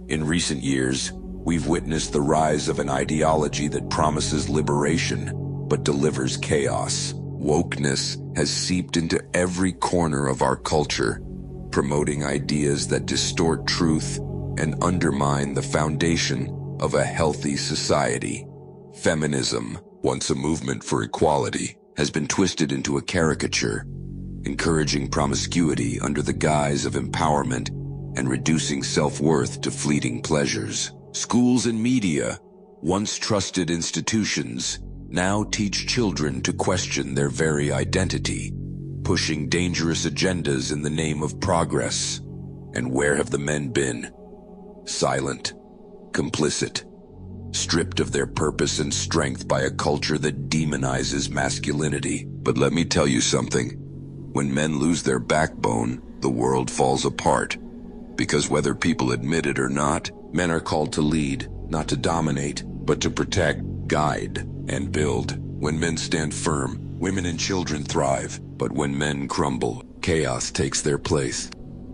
In recent years, we've witnessed the rise of an ideology that promises liberation, but delivers chaos. Wokeness has seeped into every corner of our culture, promoting ideas that distort truth and undermine the foundation of a healthy society. Feminism, once a movement for equality, has been twisted into a caricature, encouraging promiscuity under the guise of empowerment and reducing self-worth to fleeting pleasures. Schools and media, once trusted institutions, now teach children to question their very identity, pushing dangerous agendas in the name of progress. And where have the men been? Silent, complicit, stripped of their purpose and strength by a culture that demonizes masculinity. But let me tell you something. When men lose their backbone, the world falls apart. Because whether people admit it or not, men are called to lead, not to dominate, but to protect, guide, and build. When men stand firm, women and children thrive. But when men crumble, chaos takes their place.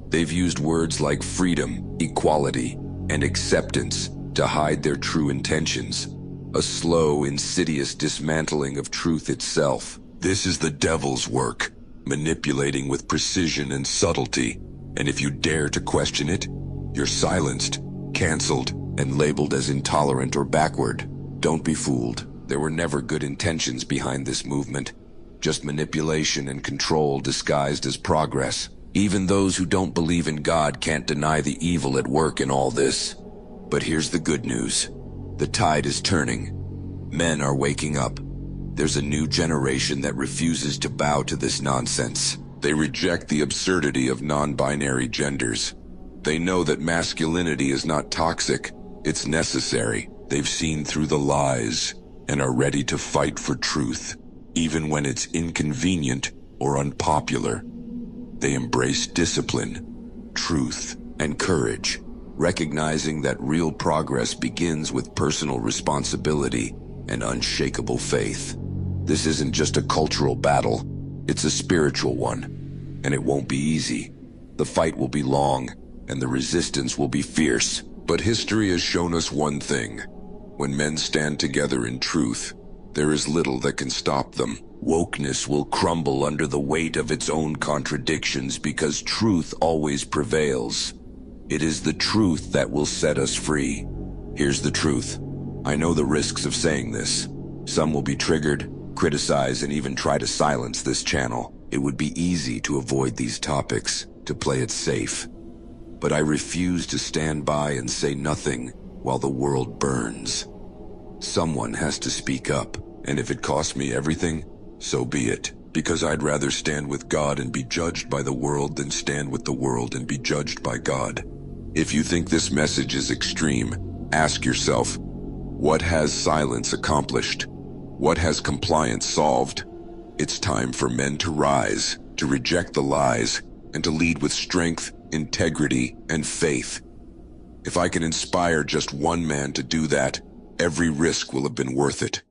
They've used words like freedom, equality, and acceptance to hide their true intentions. A slow, insidious dismantling of truth itself. This is the devil's work, manipulating with precision and subtlety. And if you dare to question it, you're silenced, canceled, and labeled as intolerant or backward. Don't be fooled. There were never good intentions behind this movement. Just manipulation and control disguised as progress. Even those who don't believe in God can't deny the evil at work in all this. But here's the good news. The tide is turning. Men are waking up. There's a new generation that refuses to bow to this nonsense. They reject the absurdity of non-binary genders. They know that masculinity is not toxic, it's necessary. They've seen through the lies and are ready to fight for truth, even when it's inconvenient or unpopular. They embrace discipline, truth, and courage, recognizing that real progress begins with personal responsibility and unshakable faith. This isn't just a cultural battle, it's a spiritual one, and it won't be easy. The fight will be long, and the resistance will be fierce. But history has shown us one thing. When men stand together in truth, there is little that can stop them. Wokeness will crumble under the weight of its own contradictions because truth always prevails. It is the truth that will set us free. Here's the truth. I know the risks of saying this. Some will be triggered, criticize, and even try to silence this channel. It would be easy to avoid these topics, to play it safe. But I refuse to stand by and say nothing while the world burns. Someone has to speak up, and if it costs me everything, so be it. Because I'd rather stand with God and be judged by the world than stand with the world and be judged by God. If you think this message is extreme, ask yourself, what has silence accomplished? What has compliance solved? It's time for men to rise, to reject the lies, and to lead with strength, integrity, and faith. If I can inspire just one man to do that, every risk will have been worth it.